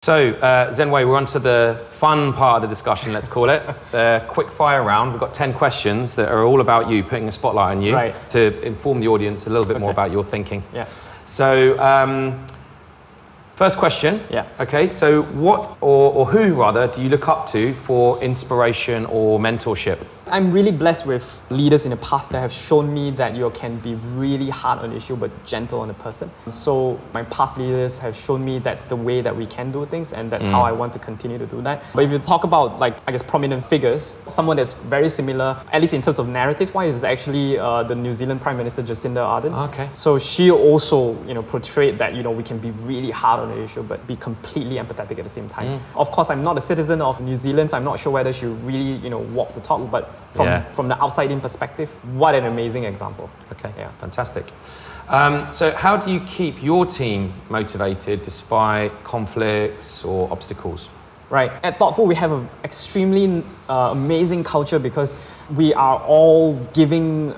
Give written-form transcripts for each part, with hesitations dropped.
So, Zenwei, we're on to the fun part of the discussion, let's call it. The quick fire round. We've got 10 questions that are all about you, putting a spotlight on you to inform the audience a little bit more about your thinking. Yeah. So, first question. Yeah. Okay, so what or who rather do you look up to for inspiration or mentorship? I'm really blessed with leaders in the past that have shown me that you can be really hard on the issue but gentle on the person. So my past leaders have shown me that's the way that we can do things, and that's how I want to continue to do that. But if you talk about prominent figures, someone that's very similar, at least in terms of narrative-wise, is actually the New Zealand Prime Minister Jacinda Ardern. Okay. So she also portrayed that we can be really hard on the issue but be completely empathetic at the same time. Of course, I'm not a citizen of New Zealand, so I'm not sure whether she really walk the talk, but from the outside-in perspective, what an amazing example. Okay, fantastic. So how do you keep your team motivated despite conflicts or obstacles? Right. At Thoughtful, we have an extremely amazing culture because we are all giving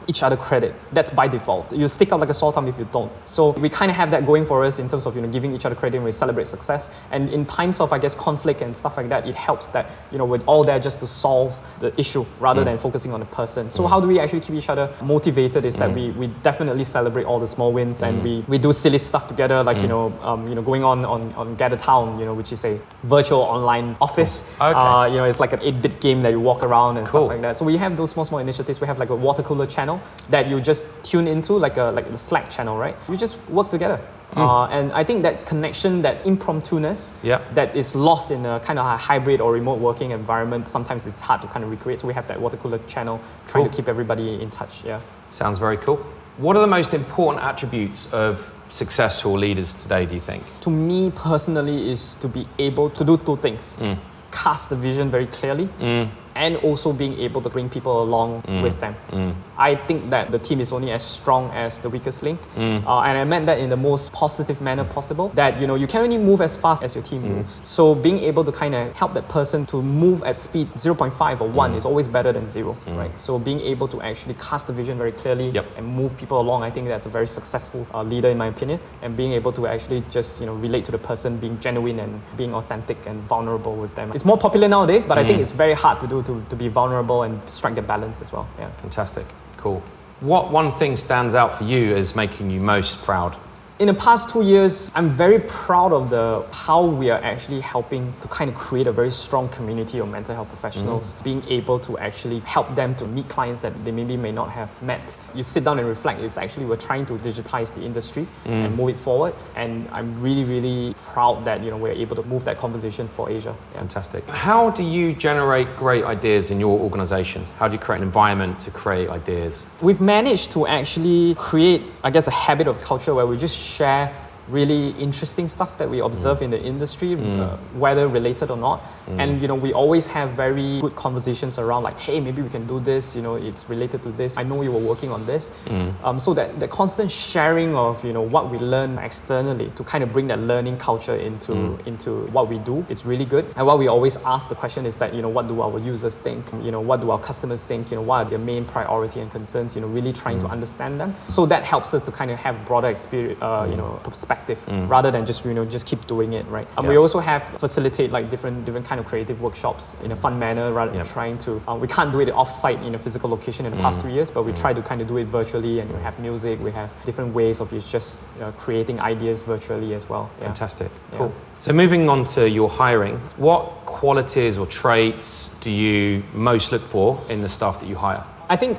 each other credit. That's by default. You stick out like a sore thumb if you don't. So we kind of have that going for us in terms of giving each other credit and we celebrate success. And in times of conflict and stuff like that, it helps that we're all there just to solve the issue rather than focusing on the person. So how do we actually keep each other motivated is that we definitely celebrate all the small wins and we do silly stuff together, like going on Gather Town, which is a virtual online office. Okay. It's like an 8-bit game that you walk around and stuff like that. So we have those small initiatives. We have like a water cooler channel that you just tune into, like the Slack channel, right? You just work together. And I think that connection, that impromptu-ness that is lost in a kind of a hybrid or remote working environment, sometimes it's hard to kind of recreate. So we have that water cooler channel trying to keep everybody in touch. Yeah. Sounds very cool. What are the most important attributes of successful leaders today, do you think? To me personally is to be able to do two things. Cast the vision very clearly and also being able to bring people along with them. I think that the team is only as strong as the weakest link. And I meant that in the most positive manner possible, that you can only move as fast as your team moves. So being able to kind of help that person to move at speed 0.5 or 1 is always better than 0, right? So being able to actually cast the vision very clearly and move people along, I think that's a very successful leader in my opinion. And being able to actually just relate to the person, being genuine and being authentic and vulnerable with them. It's more popular nowadays, but I think it's very hard to do to be vulnerable and strike the balance as well. Yeah. Fantastic. Cool. What one thing stands out for you as making you most proud? In the past 2 years, I'm very proud of how we are actually helping to kind of create a very strong community of mental health professionals, being able to actually help them to meet clients that they maybe may not have met. You sit down and reflect, it's actually we're trying to digitize the industry and move it forward. And I'm really, really proud that we're able to move that conversation for Asia. Yeah. Fantastic. How do you generate great ideas in your organization? How do you create an environment to create ideas? We've managed to actually create, a habit of culture where we just share really interesting stuff that we observe in the industry, whether related or not. And we always have very good conversations around like, hey, maybe we can do this, it's related to this. I know you were working on this. So that the constant sharing of what we learn externally to kind of bring that learning culture into what we do is really good. And what we always ask the question is that what do our users think? What do our customers think? What are their main priority and concerns? Really trying to understand them. So that helps us to kind of have broader experience, perspective rather than just keep doing it, right? We also have facilitate like different kind of creative workshops in a fun manner rather than trying to. We can't do it off-site in a physical location in the past 2 years, but we try to kind of do it virtually, and we have music, we have different ways of just creating ideas virtually as well. Yeah. Fantastic. Cool. So moving on to your hiring, what qualities or traits do you most look for in the staff that you hire? I think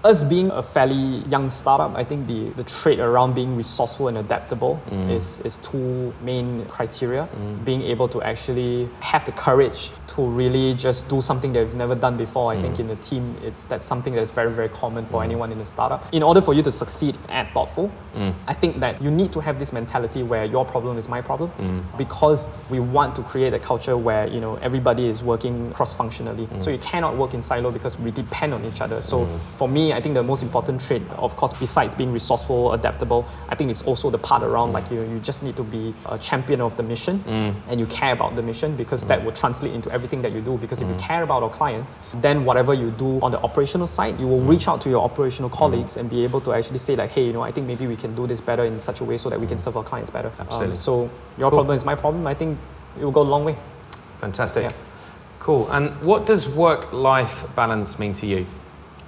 us being a fairly young startup, I think the trait around being resourceful and adaptable is two main criteria. Being able to actually have the courage to really just do something that we've never done before. I think in the team, that's something that's very, very common for anyone in a startup. In order for you to succeed at Thoughtful, I think that you need to have this mentality where your problem is my problem, because we want to create a culture where everybody is working cross-functionally. So you cannot work in silo because we depend on each other. So for me, me, I think the most important trait, of course, besides being resourceful, adaptable, I think it's also the part around like, you just need to be a champion of the mission and you care about the mission, because that will translate into everything that you do. Because if you care about our clients, then whatever you do on the operational side, you will reach out to your operational colleagues and be able to actually say like, hey, I think maybe we can do this better in such a way so that we can serve our clients better. Absolutely. So your problem is my problem. I think it will go a long way. Fantastic. Yeah. Cool. And what does work-life balance mean to you?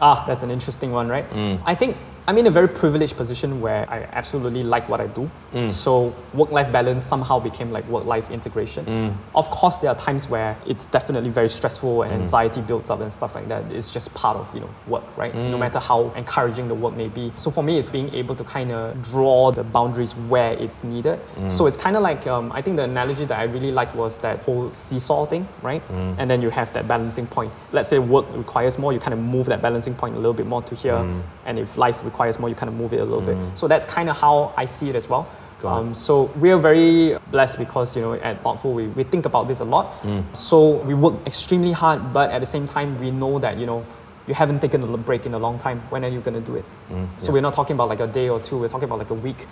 That's an interesting one, right? I think I'm in a very privileged position where I absolutely like what I do. So work-life balance somehow became like work-life integration. Of course, there are times where it's definitely very stressful and anxiety builds up and stuff like that. It's just part of work, right? No matter how encouraging the work may be. So for me, it's being able to kind of draw the boundaries where it's needed. So it's kind of like, I think the analogy that I really like was that whole seesaw thing, right? And then you have that balancing point. Let's say work requires more, you kind of move that balancing point a little bit more to here. And if life requires more, you kind of move it a little bit. So that's kind of how I see it as well. So we're very blessed because, at Thoughtful, we think about this a lot. So we work extremely hard, but at the same time, we know that, you haven't taken a break in a long time. When are you going to do it? So we're not talking about like a day or two, we're talking about like a week.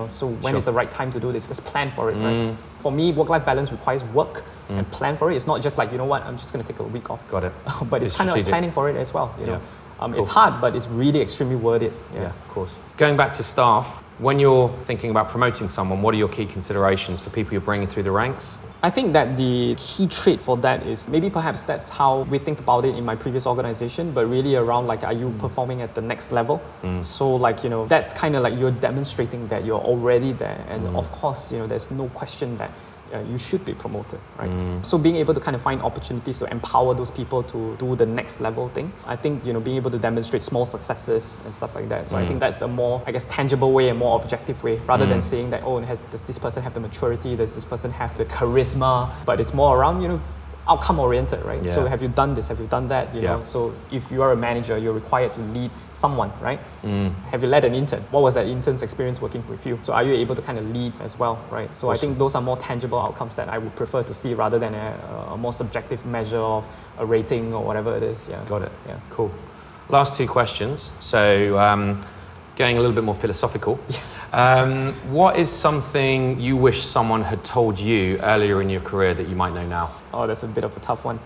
So when is the right time to do this? Let's plan for it, right? For me, work-life balance requires work and plan for it. It's not just like, I'm just going to take a week off. Got it. But it's kind of like planning for it as well, Cool. It's hard, but it's really extremely worth it. Yeah, of course. Going back to staff, when you're thinking about promoting someone, what are your key considerations for people you're bringing through the ranks? I think that the key trait for that is maybe perhaps that's how we think about it in my previous organization, but really around like, are you performing at the next level? So like, that's kind of like you're demonstrating that you're already there. And of course, there's no question that you should be promoted, right? So being able to kind of find opportunities to empower those people to do the next level thing. I think, being able to demonstrate small successes and stuff like that. So I think that's a more, tangible way, a more objective way, rather than saying that, does this person have the maturity? Does this person have the charisma? But it's more around, outcome oriented, right? Yeah. So have you done this? Have you done that? You know, so if you are a manager, you're required to lead someone, right? Have you led an intern? What was that intern's experience working with you? So are you able to kind of lead as well, right? So I think those are more tangible outcomes that I would prefer to see rather than a more subjective measure of a rating or whatever it is. Yeah. Got it. Yeah. Cool. Last two questions. So going a little bit more philosophical. What is something you wish someone had told you earlier in your career that you might know now? Oh, that's a bit of a tough one.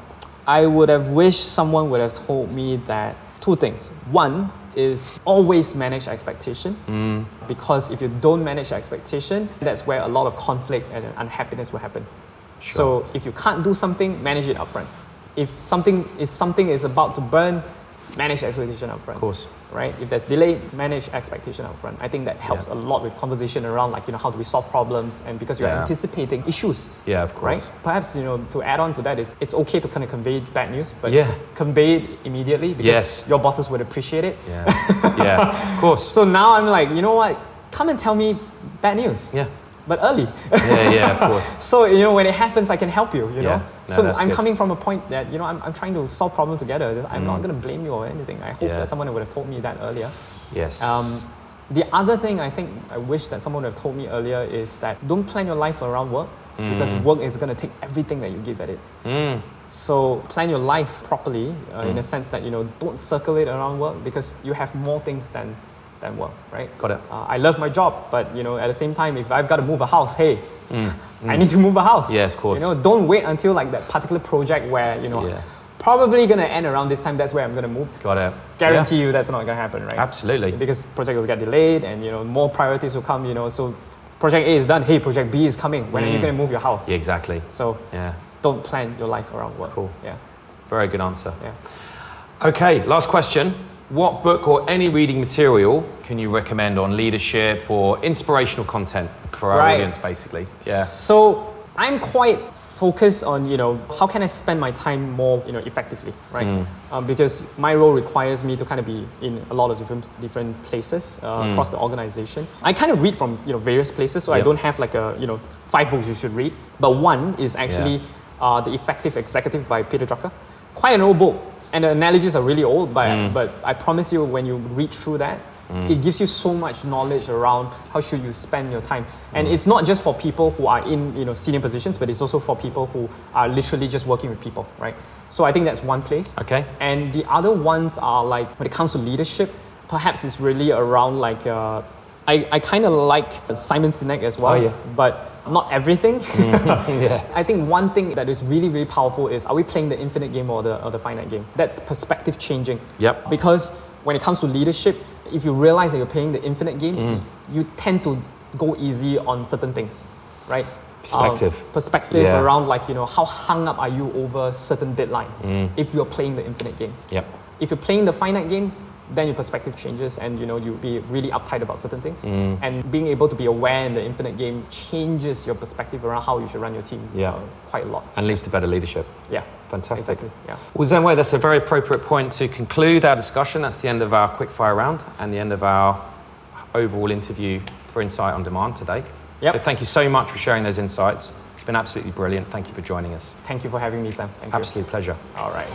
I would have wished someone would have told me that two things. One is always manage expectation, because if you don't manage expectation, that's where a lot of conflict and unhappiness will happen. Sure. So if you can't do something, manage it upfront. If something is about to burn, manage expectation upfront. Of course. Right? If there's delay, manage expectation upfront. I think that helps a lot with conversation around like, how do we solve problems, and because you're anticipating issues. Yeah, of course. Right? Perhaps, to add on to that is it's okay to kind of convey bad news, but convey it immediately because your bosses would appreciate it. Yeah, of course. So now I'm like, you know what? Come and tell me bad news. Yeah. But early. Yeah, of course. So, when it happens, I can help you, know? No, so I'm good. coming from a point that, I'm trying to solve problems together. I'm not going to blame you or anything. I hope that someone would have told me that earlier. Yes. The other thing I think I wish that someone would have told me earlier is that don't plan your life around work, because work is going to take everything that you give at it. So plan your life properly in a sense that, don't circle it around work, because you have more things than work, right? Got it. I love my job, but at the same time, if I've got to move a house, hey, I need to move a house. Yeah, of course. Don't wait until like that particular project where probably gonna end around this time. That's where I'm gonna move. Got it. Guarantee you that's not gonna happen, right? Absolutely. Because project will get delayed, and more priorities will come. So project A is done. Hey, project B is coming. When are you gonna move your house? Yeah, exactly. So don't plan your life around work. Cool. Yeah. Very good answer. Yeah. Okay, last question. What book or any reading material can you recommend on leadership or inspirational content for our audience, basically? Yeah. So I'm quite focused on, how can I spend my time more, effectively, right? Because my role requires me to kind of be in a lot of different places across the organization. I kind of read from, various places, so I don't have like a, 5 books you should read. But one is actually The Effective Executive by Peter Drucker. Quite an old book. And the analogies are really old, but I promise you, when you read through that, It gives you so much knowledge around how should you spend your time. And it's not just for people who are in senior positions, but it's also for people who are literally just working with people, right? So I think that's one place. Okay. And the other ones are like, when it comes to leadership, perhaps it's really around like, I kind of like Simon Sinek as well, but not everything. I think one thing that is really, really powerful is, are we playing the infinite game or the finite game? That's perspective changing. Yep. Because when it comes to leadership, if you realize that you're playing the infinite game, you tend to go easy on certain things, right? Perspective around like, how hung up are you over certain deadlines if you're playing the infinite game. Yep. If you're playing the finite game, then your perspective changes and you'll be really uptight about certain things. And being able to be aware in the infinite game changes your perspective around how you should run your team quite a lot. And leads to better leadership. Yeah. Fantastic. Exactly. Yeah. Well, Zenwei, that's a very appropriate point to conclude our discussion. That's the end of our quickfire round and the end of our overall interview for Insight on Demand today. Yep. So thank you so much for sharing those insights. It's been absolutely brilliant. Thank you for joining us. Thank you for having me, Sam. Thank you. Absolute pleasure. All right.